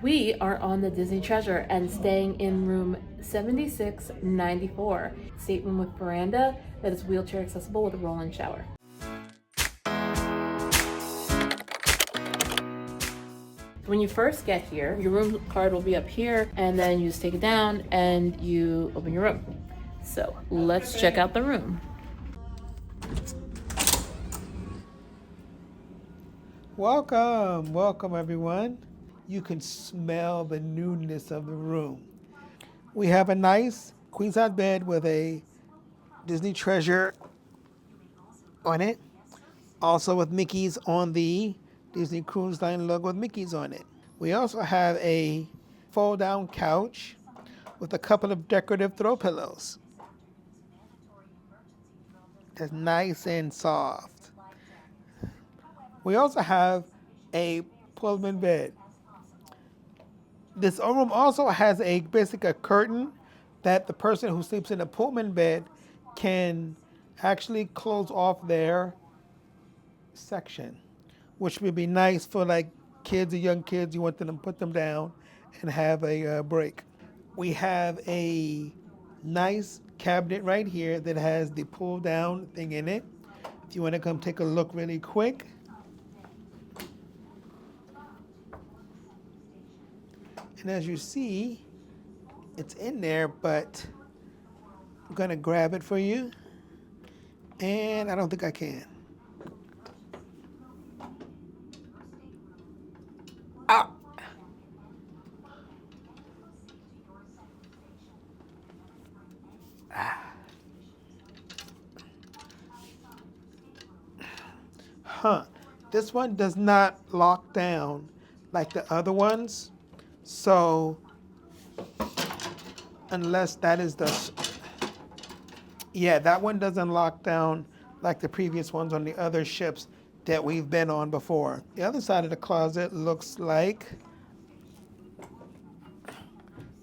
We are on the Disney Treasure and staying in room 7694, stateroom with veranda that is wheelchair accessible with a roll-in shower. When you first get here, your room card will be up here, and then you just take it down and you open your room. So let's check out the room. Welcome everyone. You can smell the newness of the room. We have a nice queen size bed with a Disney Treasure on it. Also with Mickey's on the Disney Cruise Line logo with Mickey's on it. We also have a fold down couch with a couple of decorative throw pillows. That's nice and soft. We also have a Pullman bed. This room also has a curtain that the person who sleeps in a Pullman bed can actually close off their section, which would be nice for like kids or young kids. You want them to put them down and have a break. We have a nice cabinet right here that has the pull down thing in it. If you want to come take a look really quick. And as you see, it's in there, but I'm gonna grab it for you. And I don't think I can. Ah! Huh. This one does not lock down like the other ones. So, unless that is yeah, that one doesn't lock down like the previous ones on the other ships that we've been on before. The other side of the closet looks like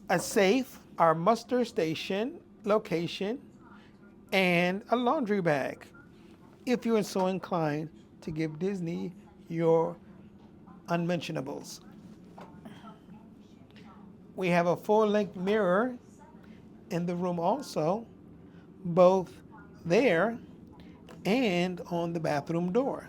a safe, our muster station location, and a laundry bag, if you are so inclined to give Disney your unmentionables. We have a full-length mirror in the room also, both there and on the bathroom door.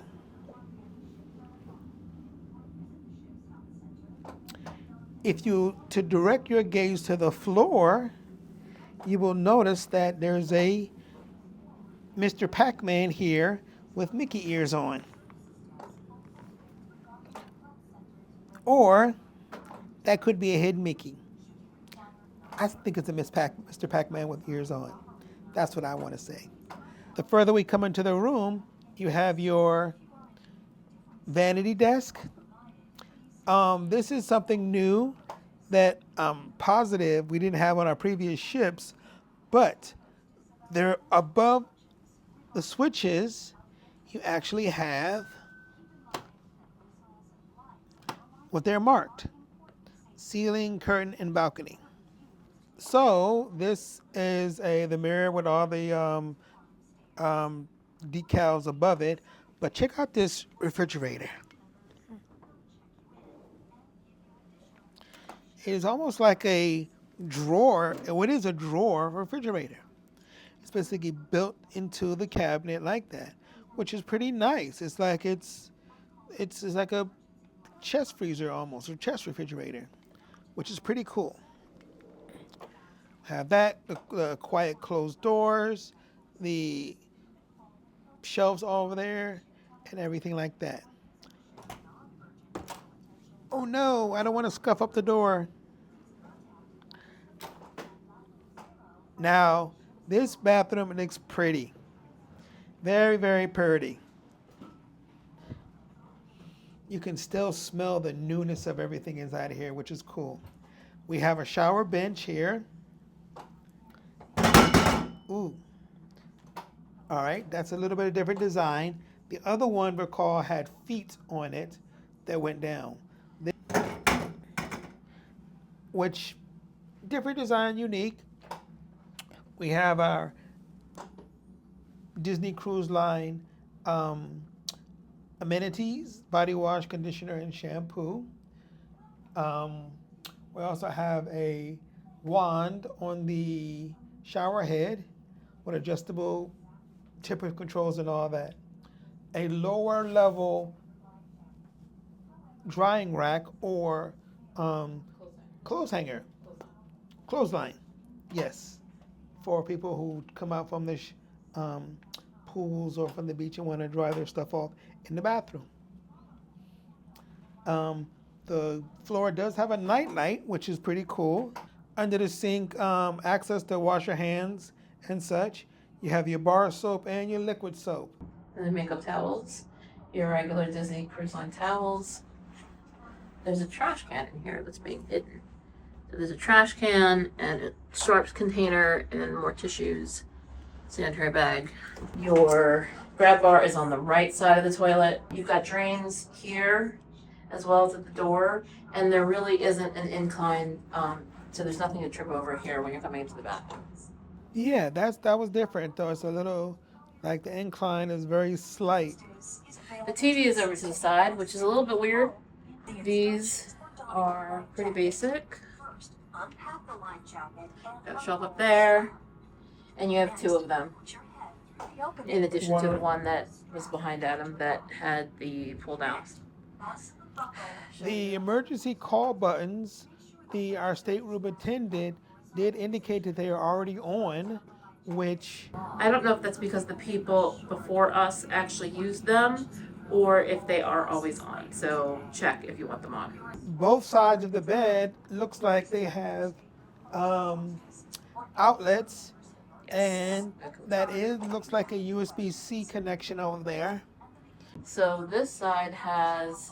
If you to direct your gaze to the floor, you will notice that there's a Mr. Pac-Man here with Mickey ears on. Or that could be a hidden Mickey. I think it's a Mr. Pac-Man with ears on. That's what I want to say. The further we come into the room, you have your vanity desk. This is something new that I'm positive we didn't have on our previous ships, but they're above the switches. You actually have what they're marked: ceiling, curtain, and balcony. So this is the mirror with all the decals above it. But check out this refrigerator. It is almost like a drawer. It is a drawer refrigerator. It's basically built into the cabinet like that, which is pretty nice. It's like it's like a chest freezer almost, or chest refrigerator, which is pretty cool. Have that, the quiet closed doors, the shelves over there, and everything like that. Oh no, I don't want to scuff up the door. Now, this bathroom looks pretty. Very, very pretty. You can still smell the newness of everything inside of here, which is cool. We have a shower bench here. Ooh. All right, that's a little bit of different design. The other one, recall, had feet on it that went down. Which, different design, unique. We have our Disney Cruise Line amenities: body wash, conditioner, and shampoo. Um, we also have a wand on the shower head with adjustable temperature controls and all that. A lower level drying rack or clothes hanger, clothesline. Yes, for people who come out from the um, pools or from the beach and want to dry their stuff off in the bathroom. Um, the floor does have a night light, which is pretty cool. Under the sink, access to wash your hands and such. You have your bar soap and your liquid soap. And then makeup towels, your regular Disney Cruise Line towels. There's a trash can in here that's being hidden. So there's a trash can and a sharps container and more tissues, sanitary bag. Your grab bar is on the right side of the toilet. You've got drains here as well as at the door, and there really isn't an incline, so there's nothing to trip over here when you're coming into the bathroom. Yeah, that was different though. It's a little like the incline is very slight. The TV is over to the side, which is a little bit weird. These are pretty basic. Got a shelf up there, and you have two of them, in addition to the one that was behind Adam that had the pull down. The emergency call buttons, our stateroom attendant did indicate that they are already on, which I don't know if that's because the people before us actually used them or if they are always on. So check if you want them on. both sides of the bed looks like they have outlets, and that looks like a USB-C connection over there. So this side has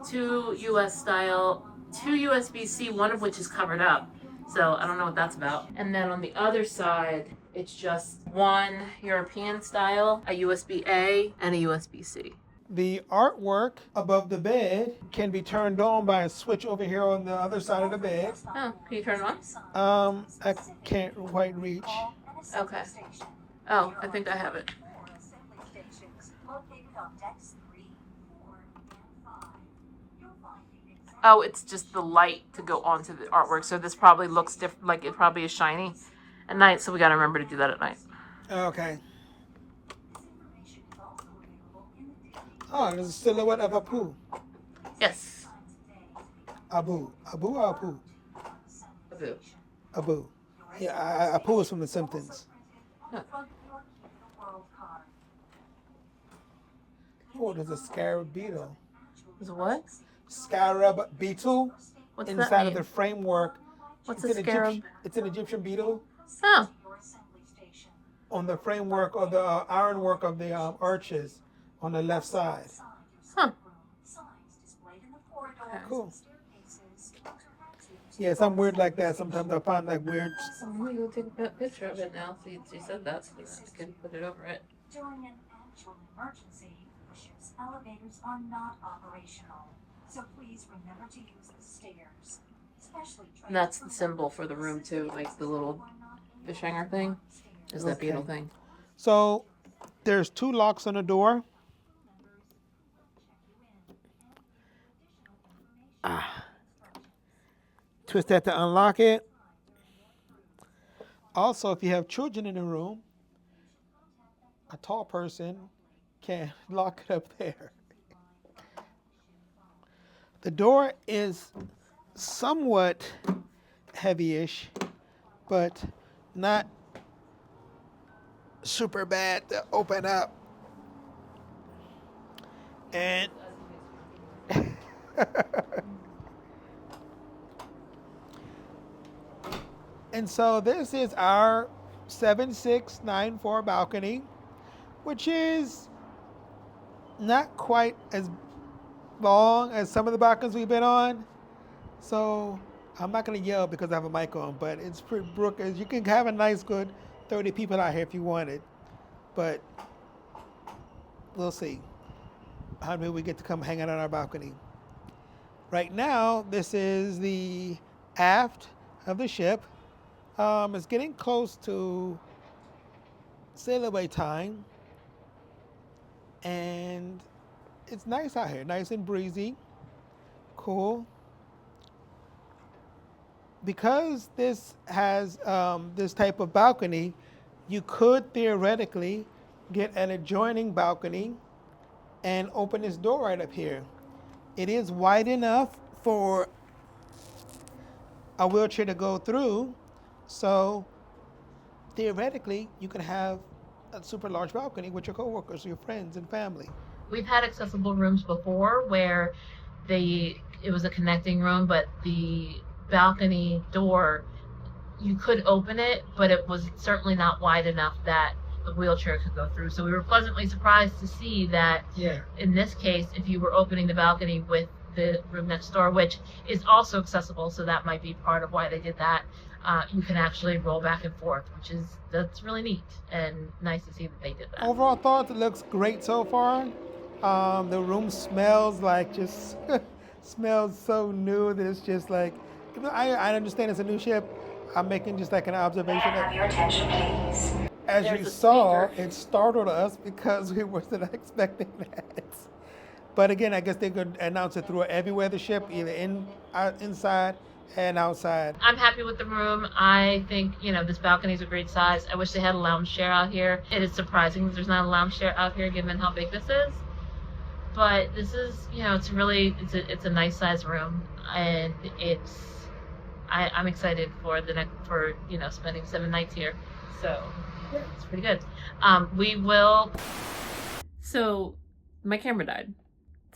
two USB-C, one of which is covered up. So I don't know what that's about. And then on the other side, it's just one European style, a USB-A, and a USB-C. The artwork above the bed can be turned on by a switch over here on the other side of the bed. Oh, can you turn it on? I can't quite reach. Okay. Oh, I think I have it. Oh, it's just the light to go onto the artwork. So this probably looks different, like it probably is shiny at night. So we got to remember to do that at night. Okay. Oh, there's a silhouette of Apu. Yes. Abu or Apu? Abu. Abu. Yeah, Apu is from The Simpsons. Huh. Oh, there's a scarab beetle. Is what? Scarab beetle. What's inside that mean? of the framework. What's It's a an scarab? It's an Egyptian beetle Oh. on the framework of the ironwork of the arches on the left side. Huh. Cool. Yeah, something weird like that. Sometimes I find like weird. I'm gonna go take a picture of it now. So you said that, so I can put it over it. During an actual emergency, the ship's elevators are not operational, so please remember to use the stairs. Especially And that's the symbol for the room too, like the little fish hanger thing. Is that beetle thing? So there's two locks on the door. Twist that to unlock it. Also, if you have children in the room, a tall person can lock it up there. The door is somewhat heavy-ish, but not super bad to open up. And and so this is our 7694 balcony, which is not quite as long as some of the balconies we've been on. So I'm not going to yell because I have a mic on, but it's pretty brook. You can have a nice, good 30 people out here if you wanted, but we'll see how many we get to come hang out on our balcony. Right now, this is the aft of the ship. It's getting close to sail away time, and it's nice out here, nice and breezy, cool. because this has this type of balcony, you could theoretically get an adjoining balcony and open this door right up here. It is wide enough for a wheelchair to go through, so theoretically you could have a super large balcony with your coworkers, your friends, and family. We've had accessible rooms before where it was a connecting room, but the balcony door, you could open it, but it was certainly not wide enough that a wheelchair could go through. So we were pleasantly surprised to see that in this case, if you were opening the balcony with the room next door, which is also accessible, so that might be part of why they did that, you can actually roll back and forth, that's really neat and nice to see that they did that. Overall thoughts, it looks great so far. The room smells like just smells so new that it's just like, I understand it's a new ship. I'm making just like an observation. Have your attention, please. As There's you a saw, speaker. it startled us because we wasn't expecting that. But again, I guess they could announce it through everywhere the ship, either inside and outside. I'm happy with the room. I think, this balcony is a great size. I wish they had a lounge chair out here. It is surprising that there's not a lounge chair out here given how big this is. But this is, it's a nice size room, and I'm excited for spending 7 nights here. So yeah, it's pretty good. So my camera died.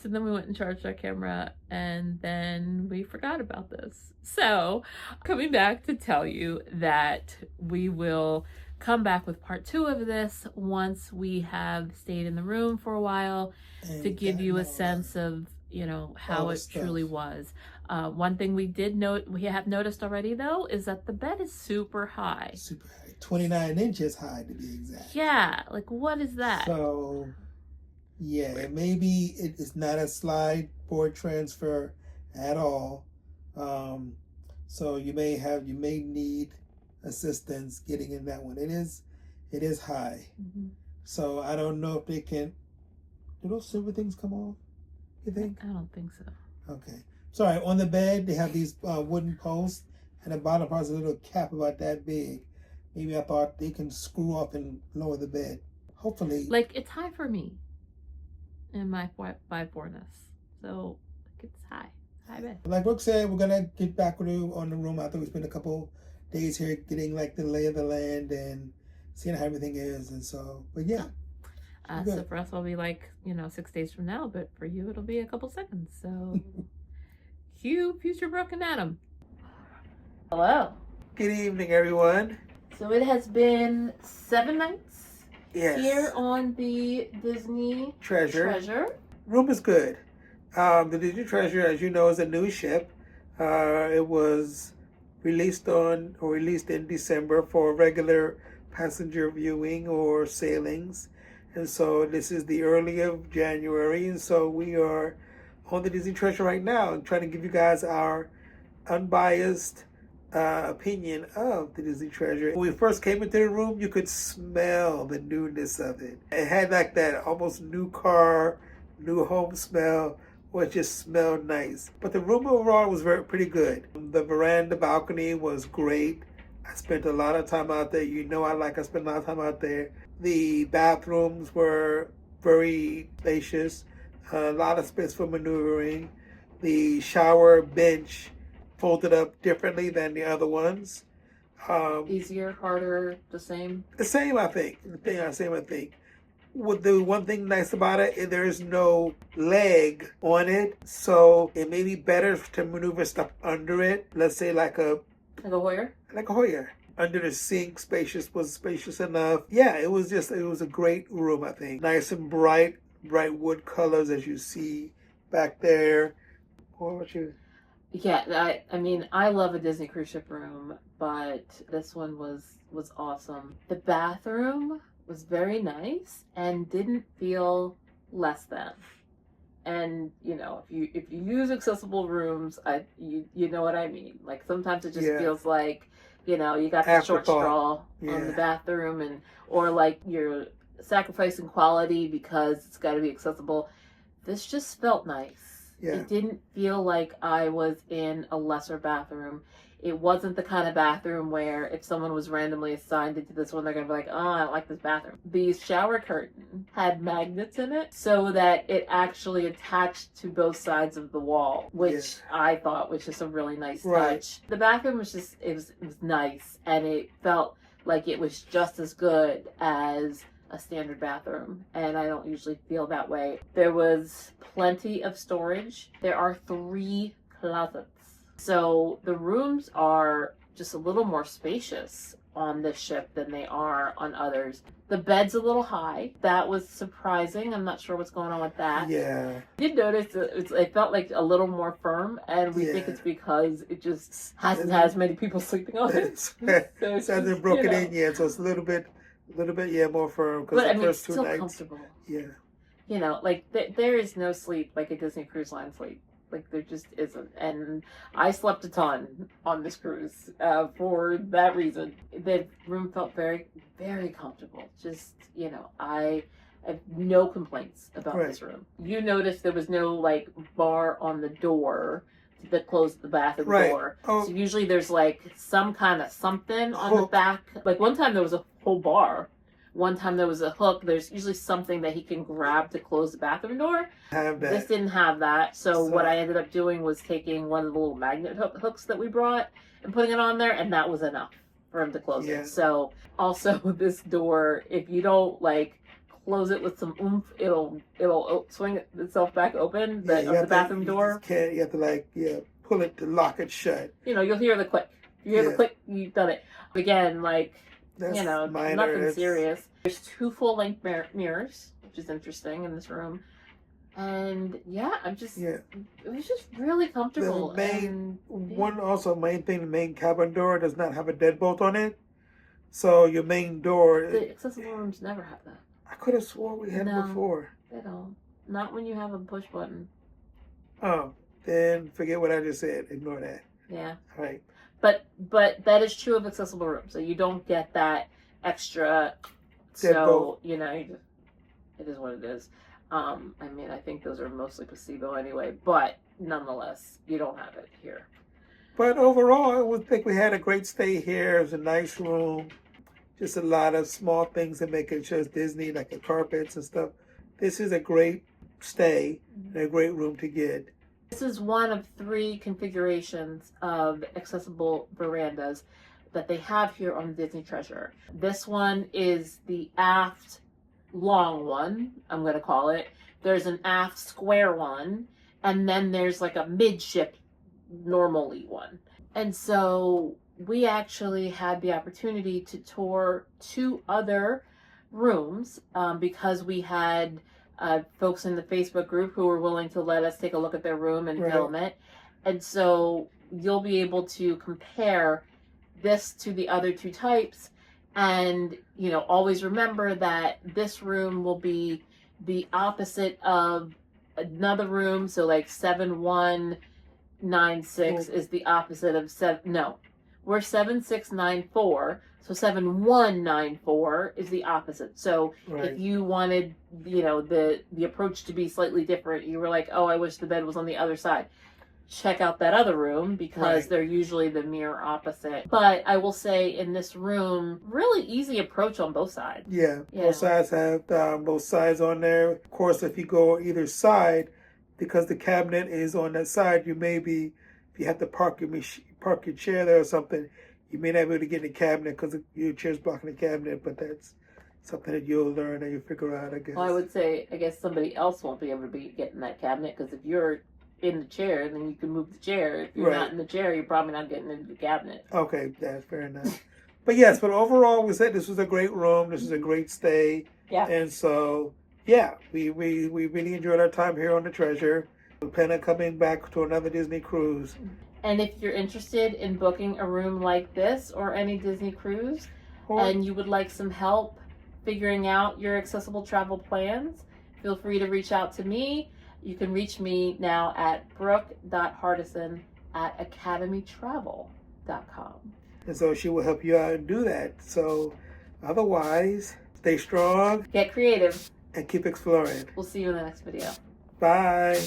So then we went and charged our camera, and then we forgot about this. So coming back to tell you that we will come back with part 2 of this once we have stayed in the room for a while, to give you a sense of, how it truly was. One thing we have noticed already though, is that the bed is super high. Super high. 29 inches high to be exact. Yeah, like what is that? So yeah, maybe it's not a slide board transfer at all. So you may need assistance getting in that one. It is high. Mm-hmm. So I don't know if they can. Do those silver things come off, you think? I don't think so. Okay. Sorry, on the bed they have these wooden posts, and the bottom part's a little cap about that big. Maybe I thought they can screw up and lower the bed. Hopefully. Like, it's high for me in my 5'4"-ness. So it's high. High bed. Like Brooke said, we're gonna get back with you on the room after we spend a couple days here getting like the lay of the land and seeing how everything is. And so, but yeah. So for us it'll be like 6 days from now, but for you it'll be a couple seconds. So cue future Brooke and Adam. Hello. Good evening, everyone. So it has been 7 nights here Yes. on the Disney Treasure. Room is good. The Disney Treasure, as you know, is a new ship. It was released in December for regular passenger viewing or sailings. And so this is the early of January. And so we are on the Disney Treasure right now and trying to give you guys our unbiased opinion of the Disney Treasure. When we first came into the room, you could smell the newness of it. It had like that almost new car, new home smell, which just smelled nice. But the room overall was pretty good. The veranda balcony was great. I spent a lot of time out there. I spent a lot of time out there. The bathrooms were very spacious. A lot of space for maneuvering. The shower bench folded up differently than the other ones. Easier, harder, the same? The same, I think. I think. With the one thing nice about it, there is no leg on it, so it may be better to maneuver stuff under it. Let's say like a Hoyer? Like a Hoyer. Under the sink, was spacious enough. Yeah, it was a great room, I think. Nice and bright wood colors as you see back there. What about you? Yeah, I love a Disney cruise ship room, but this one was awesome. The bathroom was very nice and didn't feel less than. And if you use accessible rooms, you know what I mean. Like sometimes it just feels like you got the short straw on the bathroom, or like you're sacrificing quality because it's got to be accessible. This just felt nice. Yeah. It didn't feel like I was in a lesser bathroom. It wasn't the kind of bathroom where if someone was randomly assigned into this one, they're going to be like, oh, I don't like this bathroom. The shower curtain had magnets in it so that it actually attached to both sides of the wall, which I thought was just a really nice touch. The bathroom was just, it was nice, and it felt like it was just as good as a standard bathroom, and I don't usually feel that way. There was plenty of storage. There are 3 closets. So the rooms are just a little more spacious on this ship than they are on others. The bed's a little high. That was surprising. I'm not sure what's going on with that. Yeah. I did notice it felt like a little more firm, and we think it's because it just hasn't had as many people sleeping on it. So it hasn't broken in yet, so it's a little bit, more firm. But I mean, it's still comfortable. Yeah. You know, like there is no sleep like a Disney Cruise Line sleep. Like there just isn't. And I slept a ton on this cruise for that reason. The room felt very, very comfortable. Just, you know, I have no complaints about this room. You noticed there was no like bar on the door that closed the bathroom door. So usually there's like some kind of something on the back. Like one time there was a whole bar. One time there was a hook. There's usually something that he can grab to close the bathroom door. This didn't have that. So what I ended up doing was taking one of the little magnet hooks that we brought and putting it on there, and that was enough for him to close it. So also this door, if you don't like close it with some oomph, it'll swing itself back open. The bathroom door. You have to like pull it to lock it shut. You know, you'll hear the click. You hear the click. You've done it again. Like. You know, nothing serious. There's 2 full-length mirrors, which is interesting in this room. And I'm just, it was just really comfortable. The main the main cabin door does not have a deadbolt on it. So your main door. The accessible rooms never have that. I could have sworn we had it before. They don't. Not when you have a push button. Oh, then forget what I just said. Ignore that. Yeah. All right. But that is true of accessible rooms. So you don't get that extra. So, you know, it is what it is. I mean, I think those are mostly placebo anyway, but nonetheless, you don't have it here. But overall, I would think we had a great stay here. It was a nice room. Just a lot of small things that make it just Disney, like the carpets and stuff. This is a great stay and a great room to get. This is one of 3 configurations of accessible verandas that they have here on Disney Treasure. This one is the aft long one, I'm going to call it. There's an aft square one, and then there's like a midship normally one. And so we actually had the opportunity to tour 2 other rooms because we had folks in the Facebook group who were willing to let us take a look at their room and film it. And so you'll be able to compare this to the other 2 types. And, you know, always remember that this room will be the opposite of another room. So like 7196 is the opposite of we're 7694. So 7194 is the opposite. So if you wanted, you know, the approach to be slightly different, you were like, oh, I wish the bed was on the other side. Check out that other room because they're usually the mirror opposite. But I will say in this room, really easy approach on both sides. Both sides have both sides on there. Of course, if you go either side, because the cabinet is on that side, if you have to park your chair there or something, you may not be able to get in the cabinet because your chair's blocking the cabinet, but that's something that you'll learn and you'll figure out, I guess. Well, I guess somebody else won't be able to get in that cabinet because if you're in the chair, then you can move the chair. If you're not in the chair, you're probably not getting into the cabinet. Okay, that's fair enough. But yes, but overall, we said this was a great room. This was a great stay. Yeah. And so, we really enjoyed our time here on the Treasure. We plan on coming back to another Disney cruise. And if you're interested in booking a room like this or any Disney cruise, and you would like some help figuring out your accessible travel plans, feel free to reach out to me. You can reach me now at brooke.hardison@academytravel.com. And so she will help you out and do that. So otherwise, stay strong. Get creative. And keep exploring. We'll see you in the next video. Bye.